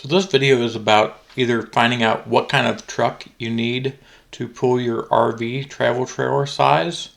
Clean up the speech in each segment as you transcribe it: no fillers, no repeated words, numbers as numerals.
So this video is about either finding out what kind of truck you need to pull your RV travel trailer size,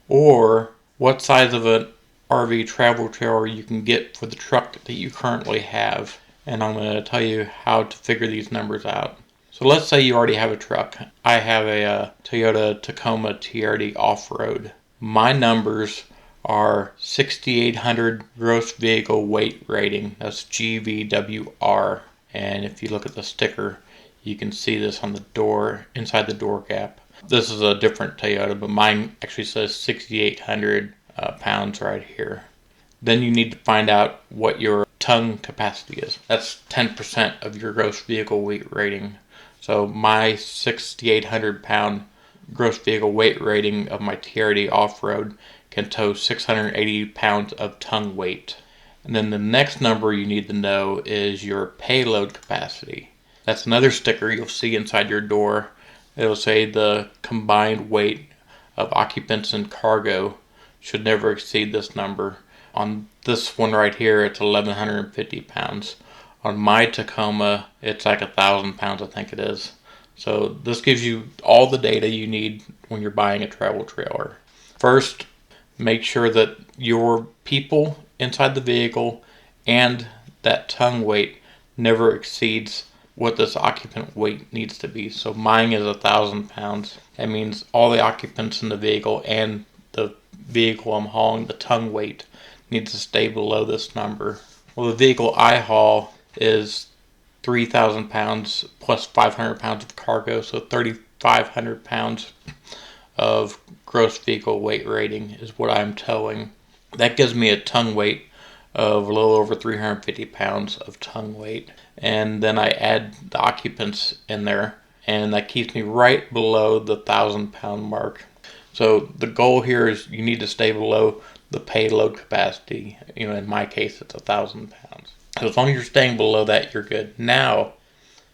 or what size of an RV travel trailer you can get for the truck that you currently have. And I'm going to tell you how to figure these numbers out. So let's say you already have a truck. I have a Toyota Tacoma TRD off-road. My numbers are 6,800 gross vehicle weight rating. That's GVWR. And if you look at the sticker, you can see this on the door, inside the door gap. This is a different Toyota, but mine actually says 6,800 pounds right here. Then you need to find out what your tongue capacity is. That's 10% of your gross vehicle weight rating. So my 6,800 pound gross vehicle weight rating of my TRD off-road can tow 680 pounds of tongue weight. And then the next number you need to know is your payload capacity. That's another sticker you'll see inside your door. It'll say the combined weight of occupants and cargo should never exceed this number. On this one right here, it's 1,150 pounds. On my Tacoma, it's like 1,000 pounds, I think it is. So this gives you all the data you need when you're buying a travel trailer. First, make sure that your people inside the vehicle and that tongue weight never exceeds what this occupant weight needs to be. So mine is 1,000 pounds. That means all the occupants in the vehicle and the vehicle I'm hauling, the tongue weight, needs to stay below this number. Well, the vehicle I haul is 3,000 pounds plus 500 pounds of cargo, so 3,500 pounds of gross vehicle weight rating is what I'm towing. That gives me a tongue weight of a little over 350 pounds of tongue weight. And then I add the occupants in there, and that keeps me right below the 1,000 pound mark. So the goal here is you need to stay below the payload capacity. In my case, it's 1,000 pounds. So as long as you're staying below that, you're good. Now,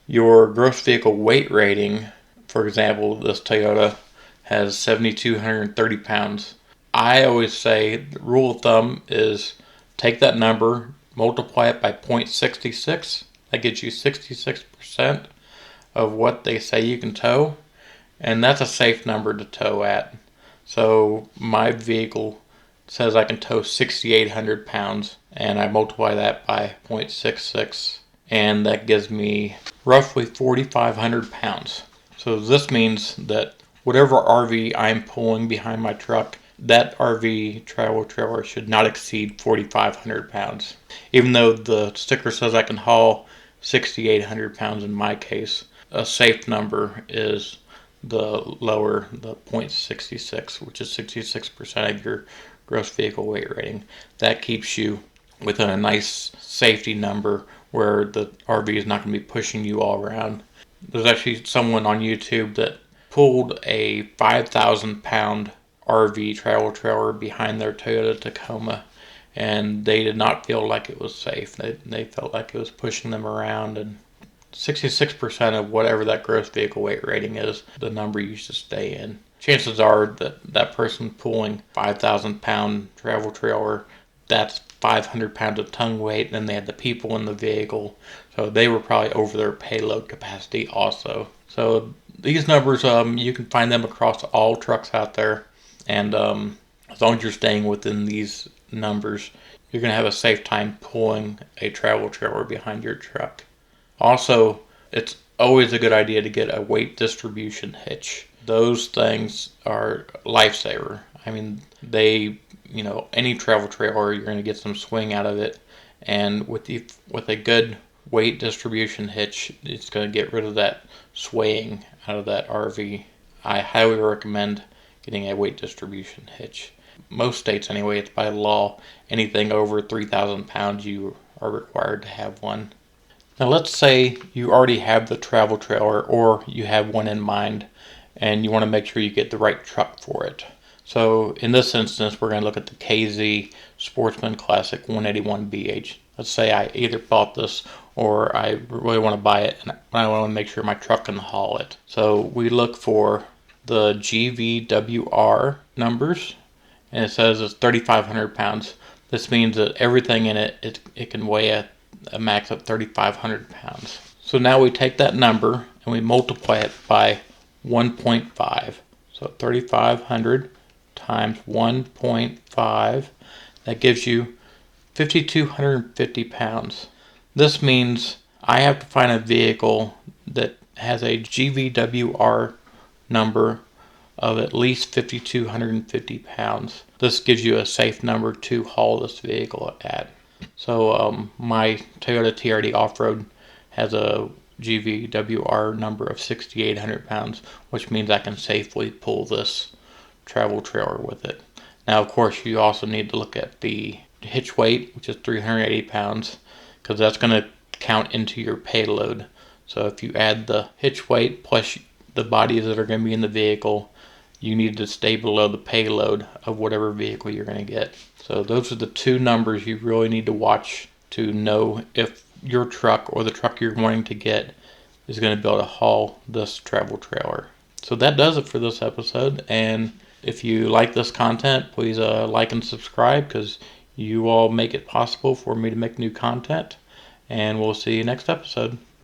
your gross vehicle weight rating, for example, this Toyota has 7,230 pounds. I always say the rule of thumb is take that number, multiply it by 0.66. That gets you 66% of what they say you can tow. And that's a safe number to tow at. So my vehicle says I can tow 6,800 pounds, and I multiply that by 0.66, and that gives me roughly 4,500 pounds. So this means that whatever RV I'm pulling behind my truck, that RV travel trailer should not exceed 4,500 pounds. Even though the sticker says I can haul 6,800 pounds in my case, a safe number is the 0.66, which is 66% of your gross vehicle weight rating. That keeps you within a nice safety number where the RV is not going to be pushing you all around. There's actually someone on YouTube that pulled a 5,000 pound RV travel trailer behind their Toyota Tacoma, and they did not feel like it was safe. They felt like it was pushing them around, and 66% of whatever that gross vehicle weight rating is, the number you should stay in. Chances are that person pulling 5,000 pound travel trailer, that's 500 pounds of tongue weight, and then they had the people in the vehicle, so they were probably over their payload capacity also. So these numbers, you can find them across all trucks out there, and as long as you're staying within these numbers, you're going to have a safe time pulling a travel trailer behind your truck. Also, it's always a good idea to get a weight distribution hitch. Those things are a lifesaver. I mean, any travel trailer, you're going to get some swing out of it, and with a good weight distribution hitch, it's going to get rid of that swaying out of that RV. I highly recommend getting a weight distribution hitch. Most states, anyway, it's by law. Anything over 3,000 pounds, you are required to have one. Now let's say you already have the travel trailer, or you have one in mind, and you want to make sure you get the right truck for it. So in this instance, we're going to look at the KZ Sportsman Classic 181BH. Let's say I either bought this or I really want to buy it, and I want to make sure my truck can haul it. So we look for the GVWR numbers, and it says it's 3,500 pounds. This means that everything in it can weigh a max of 3,500 pounds. So now we take that number and we multiply it by 1.5. So 3,500 times 1.5, that gives you 5,250 pounds. This means I have to find a vehicle that has a GVWR number of at least 5,250 pounds. This gives you a safe number to haul this vehicle at. So my Toyota TRD Off-Road has a GVWR number of 6,800 pounds, which means I can safely pull this travel trailer with it. Now, of course, you also need to look at the hitch weight, which is 380 pounds, because that's going to count into your payload. So if you add the hitch weight plus the bodies that are going to be in the vehicle, you need to stay below the payload of whatever vehicle you're going to get. So those are the two numbers you really need to watch to know if your truck or the truck you're wanting to get is going to be able to haul this travel trailer. So that does it for this episode. And if you like this content, please like and subscribe, because you all make it possible for me to make new content. And we'll see you next episode.